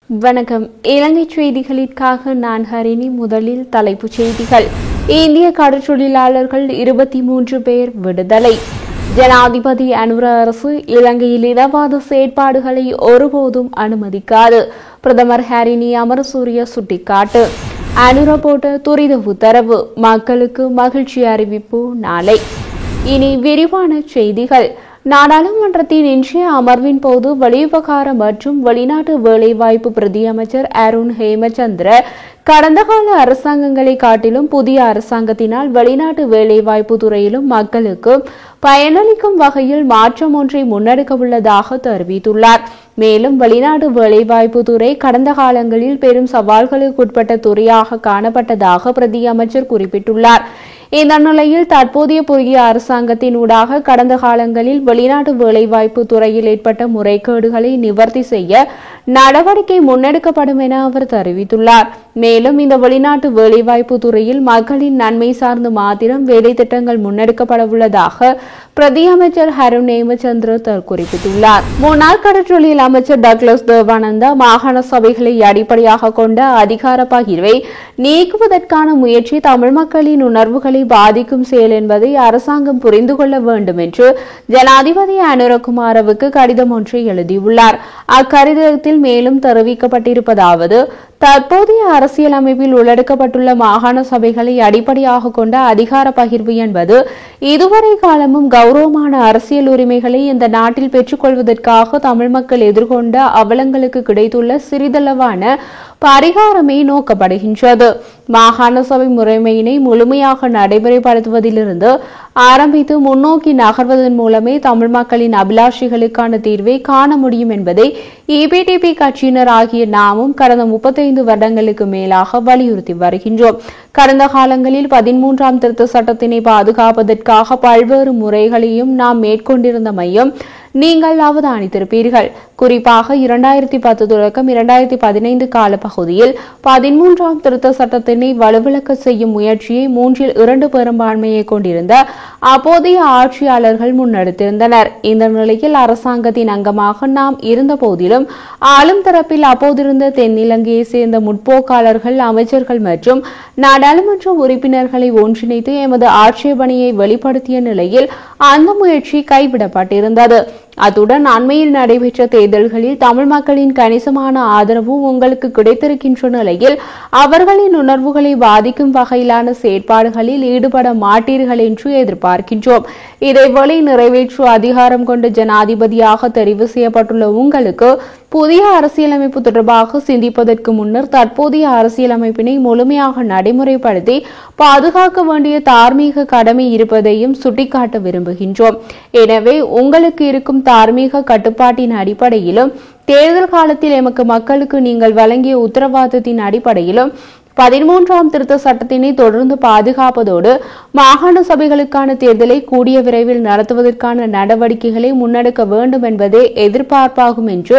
வணக்கம். இலங்கை செய்திகளுக்காக நான் ஹரிணி. முதலில் தலைப்புச் செய்திகள். இந்திய கடற்றொழிலாளர்கள் 23 பேர் விடுதலை. ஜனாதிபதி அனுர அரசு இலங்கையில் இனவாத செயற்பாடுகளை ஒருபோதும் அனுமதிக்காது. பிரதமர் ஹரிணி அமரசூரிய சுட்டிக்காட்டு. அனுர போட்ட துரித உத்தரவு. மக்களுக்கு மகிழ்ச்சி அறிவிப்பு நாளை. இனி விரிவான செய்திகள். நாடாளுமன்றத்தின் இன்றைய அமர்வின் போது வெளிவிவகார மற்றும் வெளிநாட்டு வேலைவாய்ப்பு பிரதியமைச்சர் அருண் ஹேமச்சந்திர கடந்த கால அரசாங்கங்களை காட்டிலும் புதிய அரசாங்கத்தினால் வெளிநாட்டு வேலைவாய்ப்பு துறையிலும் மக்களுக்கு பயனளிக்கும் வகையில் மாற்றம் ஒன்றை முன்னெடுக்க உள்ளதாக தெரிவித்துள்ளார். மேலும் வெளிநாட்டு வேலைவாய்ப்பு துறை கடந்த காலங்களில் பெரும் சவால்களுக்குட்பட்ட துறையாக காணப்பட்டதாக பிரதியமைச்சர் குறிப்பிட்டுள்ளார். இந்த நிலையில் தற்போதைய புதிய அரசாங்கத்தின் ஊடாக கடந்த காலங்களில் வெளிநாட்டு வேலைவாய்ப்பு துறையில் ஏற்பட்ட முறைகேடுகளை நிவர்த்தி செய்ய நடவடிக்கை முன்னெடுக்கப்படும் என அவர் தெரிவித்துள்ளார். மேலும் இந்த வெளிநாட்டு வேலைவாய்ப்பு துறையில் மக்களின் நன்மை சார்ந்து மாத்திரம் வேலை திட்டங்கள் முன்னெடுக்கப்பட உள்ளதாக பிரதியமைச்சர் அருண் ஹேமச்சந்திர குறிப்பிட்டுள்ளார். முன்னாள் கடற்றொழில் அமைச்சர் டக்ளஸ் தேவானந்தா மாகாண சபைகளை அடிப்படையாக கொண்ட அதிகார பகிர்வை நீக்குவதற்கான முயற்சி தமிழ் மக்களின் உணர்வுகளை பாதிக்கும் செயல் என்பதை அரசாங்கம் புரிந்து கொள்ள வேண்டும் என்று ஜனாதிபதி அனுரகுமாரவுக்கு கடிதம் ஒன்றை எழுதியுள்ளார். அக்கடிதத்தில் மேலும் தெரிவிக்கப்பட்டிருப்பதாவது: தற்போதைய அரசியலமைப்பில் உள்ளடக்கப்பட்டுள்ள மாகாண சபைகளை அடிப்படையாக கொண்ட அதிகார பகிர்வு என்பது இதுவரை காலமும் கௌரவமான அரசியல் உரிமைகளை இந்த நாட்டில் பெற்றுக்கொள்வதற்காக தமிழ் மக்கள் எதிர்கொண்ட அவலங்களுக்கு கிடைத்துள்ள சிறிதளவான பரிகாரமே நோக்கப்படுகின்றது. மாகாண சபை முறைமையினை முழுமையாக நடைமுறைப்படுத்துவதிலிருந்து ஆரம்பித்து முன்னோக்கி நகர்வதன் மூலமே தமிழ் மக்களின் அபிலாஷைகளுக்கான தீர்வை காண முடியும் என்பதை EPTP கட்சியினர் ஆகிய நாமும் கடந்த 35 வருடங்களுக்கு மேலாக வலியுறுத்தி வருகின்றோம். கடந்த காலங்களில் 13ஆம் திருத்த சட்டத்தினை பாதுகாப்பதற்காக பல்வேறு முறைகளையும் நாம் மேற்கொண்டிருந்தமையும் நீங்கள் அவதானித்திருப்பீர்கள். குறிப்பாக 2010 தொடக்கம் 2015 கால பகுதியில் 13ஆம் திருத்த சட்டத்தினை வலுவிழக்க செய்யும் முயற்சியை 3/2 பெரும்பான்மையை கொண்டிருந்த அப்போதைய ஆட்சியாளர்கள் முன்னெடுத்திருந்தனர். இந்த நிலையில் அரசாங்கத்தின் அங்கமாக நாம் இருந்த போதிலும் ஆளும் தரப்பில் அப்போதிருந்த தென்னிலங்கையை சேர்ந்த முற்போக்காளர்கள், அமைச்சர்கள் மற்றும் நாடாளுமன்ற உறுப்பினர்களை ஒன்றிணைத்து எமது ஆட்சேபனையை வெளிப்படுத்திய நிலையில் அந்த முயற்சி கைவிடப்பட்டிருந்தது. அத்துடன் அண்மையில் நடைபெற்ற தேர்தல்களில் தமிழ் மக்களின் கணிசமான ஆதரவு உங்களுக்கு கிடைத்திருக்கின்ற நிலையில் அவர்களின் உணர்வுகளை பாதிக்கும் வகையிலான செயற்பாடுகளில் ஈடுபட மாட்டீர்கள் என்று எதிர்பார்க்கின்றோம். இதேவேளை நிறைவேற்று அதிகாரம் கொண்ட ஜனாதிபதியாக தெரிவு செய்யப்பட்டுள்ள உங்களுக்கு புதிய அரசியலமைப்பு தொடர்பாக சிந்திப்பதற்கு முன்னர் தற்போதைய அரசியலமைப்பினை முழுமையாக நடைமுறைப்படுத்தி பாதுகாக்க வேண்டிய தார்மீக கடமை இருப்பதையும் சுட்டிக்காட்ட விரும்புகின்றோம். எனவே உங்களுக்கு இருக்கும் தார்மீக கட்டுப்பாட்டின் அடிப்படையிலும் தேர்தல் காலத்தில் எமக்கு மக்களுக்கு நீங்கள் வழங்கிய உத்தரவாதத்தின் அடிப்படையிலும் 13ஆம் திருத்த சட்டத்தினை தொடர்ந்து பாதுகாப்பதோடு மாகாண சபைகளுக்கான தேர்தலை கூடிய விரைவில் நடத்துவதற்கான நடவடிக்கைகளை முன்னெடுக்க வேண்டும் என்பதே எதிர்பார்ப்பாகும் என்று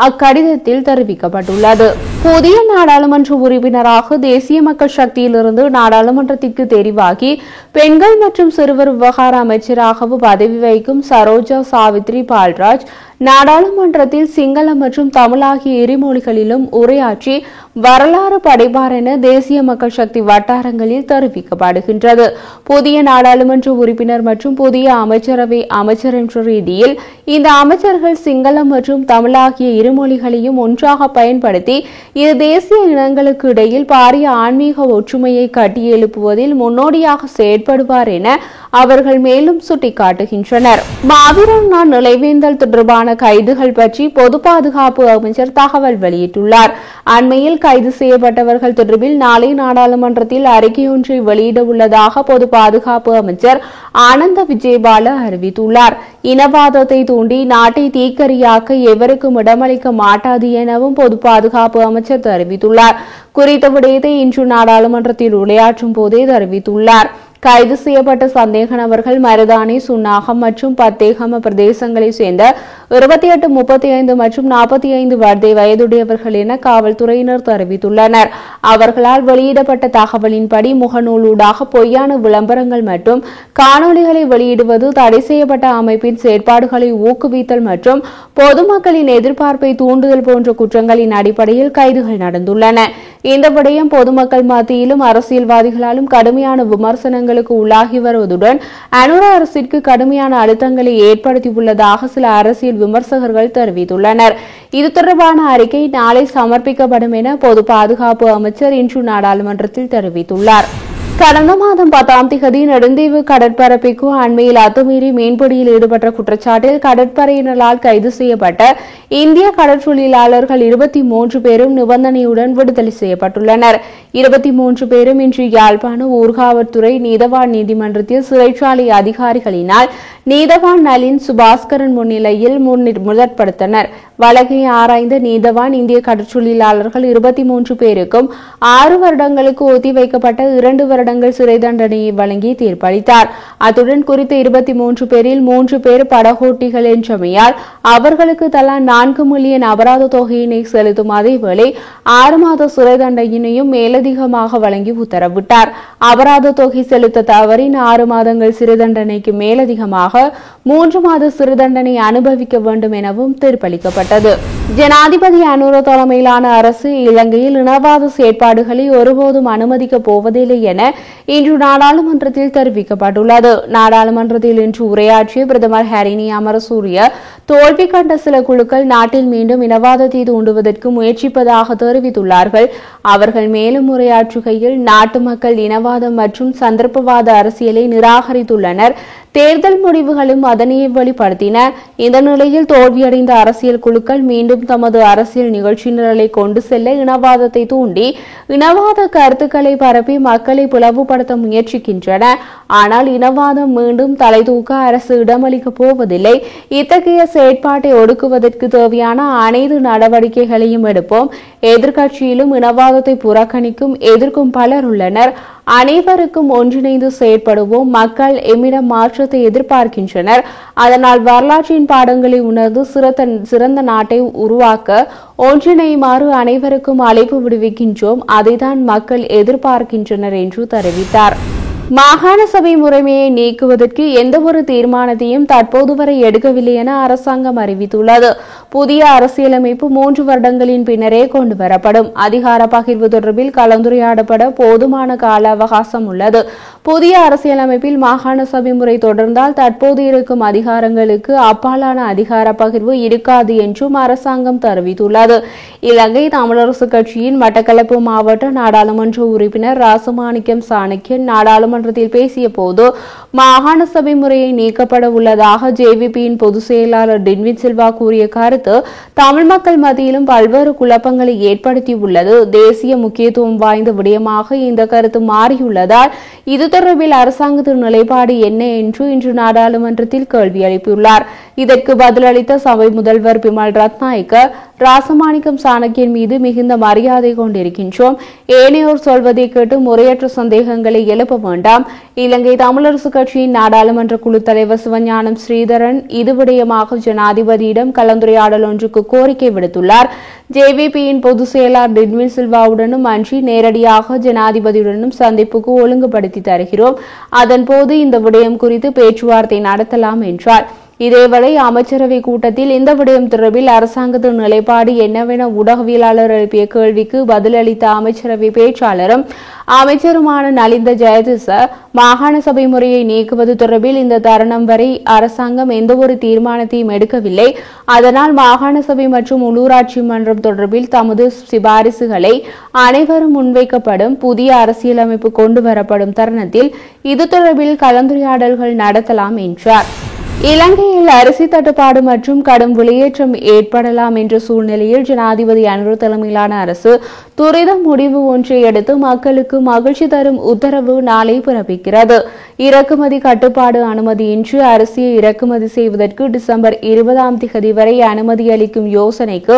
அக்கடிதத்தில் தெரிவிக்கப்பட்டுள்ளது. புதிய நாடாளுமன்ற உறுப்பினராக தேசிய மக்கள் சக்தியிலிருந்து நாடாளுமன்றத்திற்கு தெரிவாகி பெண்கள் மற்றும் சிறுவர் விவகார அமைச்சராகவும் பதவி வகிக்கும் சரோஜா சாவித்ரி பால்ராஜ் நாடாளுமன்றத்தில் சிங்களம் மற்றும் தமிழ் ஆகிய இருமொழிகளிலும் உரையாற்றி வரலாறு படைப்பார் என தேசிய மக்கள் சக்தி வட்டாரங்களில் தெரிவிக்கப்படுகின்றது. புதிய நாடாளுமன்ற உறுப்பினர் மற்றும் புதிய அமைச்சரவை அமைச்சர் என்ற ரீதியில் இந்த அமைச்சர்கள் சிங்களம் மற்றும் தமிழ் ஆகிய இருமொழிகளையும் ஒன்றாக பயன்படுத்தி இது தேசிய இனங்களுக்கு இடையில் பாரிய ஆன்மீக ஒற்றுமையை கட்டியெழுப்புவதில் முன்னோடியாக செயற்படுவார் என அவர்கள் மேலும் சுட்டிக்காட்டுகின்றனர். மாவீரர் நாள் நினைவேந்தல் தொடர்பான கைதுகள் பற்றி பொது பாதுகாப்பு அமைச்சர் தகவல் வெளியிட்டுள்ளார். அண்மையில் கைது செய்யப்பட்டவர்கள் தொடர்பில் நாளை நாடாளுமன்றத்தில் அறிக்கையொன்றை வெளியிட உள்ளதாக பொது பாதுகாப்பு அமைச்சர் ஆனந்த விஜயபால அறிவித்துள்ளார். இனவாதத்தை தூண்டி நாட்டை தீக்கரியாக்க எவருக்கும் இடமளிக்க மாட்டாது எனவும் பொது பாதுகாப்பு அமைச்சர் தெரிவித்துள்ளார். குறித்த விடயத்தை இன்று நாடாளுமன்றத்தில் உரையாற்றும் போதே தெரிவித்துள்ளார். கைது செய்யப்பட்ட சந்தேக நபர்கள் மருதானி, சுன்னாகம் மற்றும் பத்தேகம பிரதேசங்களைச் சேர்ந்த 28, 35 மற்றும் 45 வயதுடையவர்கள் என காவல்துறையினர் தெரிவித்துள்ளனர். அவர்களால் வெளியிடப்பட்ட தகவலின்படி முகநூலூடாக பொய்யான விளம்பரங்கள் மற்றும் காணொலிகளை வெளியிடுவது, தடை செய்யப்பட்ட அமைப்பின் செயற்பாடுகளை ஊக்குவித்தல் மற்றும் பொதுமக்களின் எதிர்பார்ப்பை தூண்டுதல் போன்ற குற்றங்களின் அடிப்படையில் கைதுகள் நடந்துள்ளன. இந்த விடயம் பொதுமக்கள் மத்தியிலும் அரசியல்வாதிகளாலும் கடுமையான விமர்சனங்களுக்கு உள்ளாகி வருவதுடன் அனுர அரசிற்கு கடுமையான அழுத்தங்களை ஏற்படுத்தியுள்ளதாக சில அரசியல் விமர்சகர்கள் தெரிவித்துள்ளனர். இது தொடர்பான அறிக்கை நாளை சமர்ப்பிக்கப்படும் என பொது பாதுகாப்பு அமைச்சர் இன்று நாடாளுமன்றத்தில் தெரிவித்துள்ளார். கடந்த மாதம் 10ஆம் தேதி நெடுந்தீவு கடற்பரப்பிற்கு அண்மையில் அத்துமீறி மீன்பிடியில் ஈடுபட்ட குற்றச்சாட்டில் கடற்படையினரால் கைது செய்யப்பட்ட இந்திய கடற்றொழிலாளர்கள் 23 பேரும் நிபந்தனையுடன் விடுதலை செய்யப்பட்டுள்ளனர். 23 பேரும் இன்று யாழ்ப்பாணம் ஊர்காவற்துறை நீதவான் நீதிமன்றத்தில் சிறைச்சாலை அதிகாரிகளினால் நீதவான் நளின் சுபாஸ்கரன் முன்னிலையில் முதற்படுத்தனர். வழக்கை ஆராய்ந்த நீதவான் இந்திய கடற்றொழிலாளர்கள் 23 பேருக்கும் 6 வருடங்களுக்கு ஒத்திவைக்கப்பட்ட 2 வருடங்கள் சிறை தண்டனையை வழங்கி தீர்ப்பளித்தார். அத்துடன் குறித்த 23 பேரில் 3 பேர் படகோட்டிகள் என்றமையால் அவர்களுக்கு தலா 4 மில்லியன் அபராத தொகையினை செலுத்தும் அதேவேளை 6 மாத சிறை தண்டனையினையும் மேலதிகமாக வழங்கி உத்தரவிட்டார். அபராத தொகை செலுத்த தவறின் 6 மாதங்கள் சிறை தண்டனைக்கு மேலதிகமாக 3 மாத சிறை தண்டனை அனுபவிக்க வேண்டும் எனவும் தீர்ப்பளிக்கப்பட்டது. ஜனாதிபதி அனுர தலைமையிலான அரசு இலங்கையில் இனவாத செயற்பாடுகளை ஒருபோதும் அனுமதிக்கப் போவதில்லை என இன்று நாடாளுமன்றத்தில் தெரிவிக்கப்பட்டுள்ளது. நாடாளுமன்றத்தில் இன்று உரையாற்றிய பிரதமர் ஹரிணி அமரசூரிய, தோல்வி கண்ட சில குழுக்கள் நாட்டில் மீண்டும் இனவாதத்தை தூண்டுவதற்கு முயற்சிப்பதாக தெரிவித்துள்ளார்கள். அவர்கள் மேலும் உரையாற்றுகையில், நாட்டு மக்கள் இனவாதம் மற்றும் சந்தர்ப்பவாத அரசியலை நிராகரித்துள்ளனர். தேர்தல் முடிவுகளும் அதனையே வெளிப்படுத்தின. இந்த நிலையில் தோல்வியடைந்த அரசியல் குழுக்கள் மீண்டும் தமது அரசியல் நிகழ்ச்சி நிரலை கொண்டு செல்ல இனவாதத்தை தூண்டி இனவாத கருத்துக்களை பரப்பி மக்களை பிளவுபடுத்த முயற்சிக்கின்றன. ஆனால் இனவாதம் மீண்டும் தலை தூக்க அரசு இடமளிக்கப் போவதில்லை. இத்தகைய செயற்பாட்டை ஒடுக்குவதற்கு தேவையான அனைத்து நடவடிக்கைகளையும் எடுப்போம். எதிர்க்கட்சியிலும் இனவாதத்தை புறக்கணிக்கும் எதிர்க்கும் பலர் உள்ளனர். அனைவருக்கும் ஒன்றிணைந்து செயற்படுவோம். மக்கள் எம்மிடம் மாற்றத்தை எதிர்பார்க்கின்றனர். அதனால் வரலாற்றின் பாடங்களை உணர்ந்து சிறந்த நாட்டை உருவாக்க ஒன்றிணையுமாறு அனைவருக்கும் அழைப்பு விடுவிக்கின்றோம். அதைதான் மக்கள் எதிர்பார்க்கின்றனர் என்று தெரிவித்தார். மாகாண சபை முறைமையை நீக்குவதற்கு எந்தவொரு தீர்மானத்தையும் தற்போது வரை எடுக்கவில்லை என அரசாங்கம் அறிவித்துள்ளது. புதிய அரசியலமைப்பு 3 வருடங்களின் பின்னரே கொண்டுவரப்படும். அதிகார பகிர்வு தொடர்பில் கலந்துரையாடப்பட போதுமான கால அவகாசம் உள்ளது. புதிய அரசியலமைப்பில் மாகாண சபை முறை தொடர்ந்தால் தற்போது இருக்கும் அதிகாரங்களுக்கு அப்பாலான அதிகார பகிர்வு இருக்காது என்றும் அரசாங்கம் தெரிவித்துள்ளது. இலங்கை தமிழரசு கட்சியின் மட்டக்களப்பு மாவட்ட நாடாளுமன்ற உறுப்பினர் ராசமாணிக்கம் சாணக்கியன் நாடாளுமன்றத்தில் பேசிய போது, மாகாண சபை முறையை நீக்கப்பட உள்ளதாக ஜேவிபியின் பொதுச் செயலாளர் டின்வின் சில்வா கூறிய கருத்து தமிழ் மக்கள் மத்தியிலும் பல்வேறு குழப்பங்களை ஏற்படுத்தியுள்ளது. தேசிய முக்கியத்துவம் வாய்ந்த விடயமாக இந்த கருத்து மாறியுள்ளதால் இது தொடர்பில் அரசாங்கத்தின் நிலைப்பாடு என்ன என்று இன்று நாடாளுமன்றத்தில் கேள்வி எழுப்பியுள்ளார். இதற்கு பதிலளித்த சபை முதல்வர் பிமல் ரத்நாயக்க, ராசமாணிக்கம் சாணக்கியன் மீது மிகுந்த மரியாதை கொண்டிருக்கின்றோம். ஏனையோர் சொல்வதை கேட்டு முறையற்ற சந்தேகங்களை எழுப்ப வேண்டாம். இலங்கை தமிழரசு கட்சியின் நாடாளுமன்ற குழு தலைவர் சிவஞானம் ஸ்ரீதரன் இது விடயமாக ஜனாதிபதியிடம் கலந்துரையாடல் ஒன்றுக்கு கோரிக்கை விடுத்துள்ளார். ஜேவிபியின் பொதுச் செயலாளர் டின்வின் சில்வாவுடனும் அன்றி நேரடியாக ஜனாதிபதியுடனும் சந்திப்புக்கு ஒழுங்குபடுத்தி தருகிறோம். அதன்போது இந்த விடயம் குறித்து பேச்சுவார்த்தை நடத்தலாம் என்றார். இதேவேளை அமைச்சரவை கூட்டத்தில் இந்த விடயம் தொடர்பில் அரசாங்கத்தின் நிலைப்பாடு என்னவென ஊடகவியலாளர் எழுப்பிய கேள்விக்கு பதிலளித்த அமைச்சரவை பேச்சாளரும் அமைச்சருமான நலிந்த ஜெயதிச, மாகாண சபை முறையை நீக்குவது தொடர்பில் இந்த தருணம் வரை அரசாங்கம் எந்தவொரு தீர்மானத்தையும் எடுக்கவில்லை. அதனால் மாகாண சபை மற்றும் உள்ளூராட்சி மன்றம் தொடர்பில் தமது சிபாரிசுகளை அனைவரும் முன்வைக்கப்படும். புதிய அரசியலமைப்பு கொண்டுவரப்படும் தருணத்தில் இது தொடர்பில் கலந்துரையாடல்கள் நடத்தலாம் என்றார். இலங்கையில் அரிசி தட்டுப்பாடு மற்றும் கடும் விலையேற்றம் ஏற்படலாம் என்ற சூழ்நிலையில் ஜனாதிபதி அனுர தலைமையிலான அரசு துரித முடிவு ஒன்றை எடுத்து மக்களுக்கு மகிழ்ச்சி தரும் உத்தரவு நாளை பிறப்பிக்கிறது. இறக்குமதி கட்டுப்பாடு அனுமதியின்றி அரிசியை இறக்குமதி செய்வதற்கு டிசம்பர் 20ஆம் தேதி வரை அனுமதி அளிக்கும் யோசனைக்கு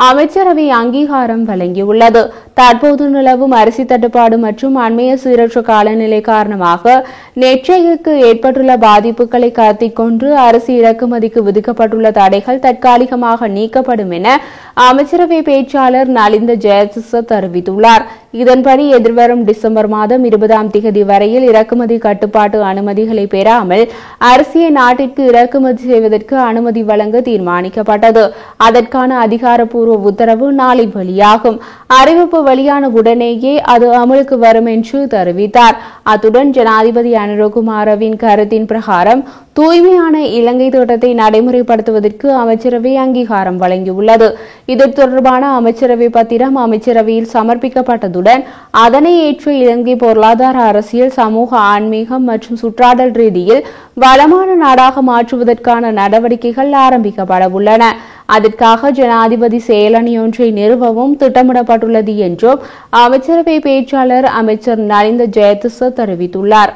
அமைச்சரவை அங்கீகாரம் வழங்கியுள்ளது. தற்போது நிலவும் அரிசி தட்டுப்பாடு மற்றும் அண்மைய சீரற்ற காலநிலை காரணமாக நெற்செய்கைக்கு ஏற்பட்டுள்ள பாதிப்புகளை கருத்தில் கொண்டு அரிசி இறக்குமதிக்கு விதிக்கப்பட்டுள்ள தடைகள் தற்காலிகமாக நீக்கப்படும் என அமைச்சரவை பேச்சாளர் நலிந்த ஜெயதிச தெரிவித்துள்ளார். இதன்படி எதிர்வரும் டிசம்பர் மாதம் 20ஆம் தேதி வரையில் இறக்குமதி கட்டுப்பாட்டு அனுமதிகளை பெறாமல் அரிசியை நாட்டிற்கு இறக்குமதி செய்வதற்கு அனுமதி வழங்க தீர்மானிக்கப்பட்டது. அதற்கான அதிகாரப்பூர்வ உத்தரவு நாளை வெளியாகும். அறிவிப்பு வெளியான உடனேயே அது அமலுக்கு வரும் என்று தெரிவித்தார். அத்துடன் ஜனாதிபதி அனுரகுமாரவின் கருத்தின் பிரகாரம் தூய்மையான இலங்கை திட்டத்தை நடைமுறைப்படுத்துவதற்கு அமைச்சரவை அங்கீகாரம் வழங்கியுள்ளது. இது தொடர்பான அமைச்சரவை பத்திரம் அமைச்சரவையில் சமர்ப்பிக்கப்பட்டதுடன் அதனை ஏற்ற இலங்கை பொருளாதார, அரசியல், சமூக, ஆன்மீகம் மற்றும் சுற்றாடல் ரீதியில் வளமான நாடாக மாற்றுவதற்கான நடவடிக்கைகள் ஆரம்பிக்கப்பட உள்ளன. அதற்காக ஜனாதிபதி செயலணி ஒன்றை நிறுவவும் திட்டமிடப்பட்டுள்ளது என்றும் அமைச்சரவை பேச்சாளர் அமைச்சர் நலிந்த ஜெயதிச தெரிவித்துள்ளார்.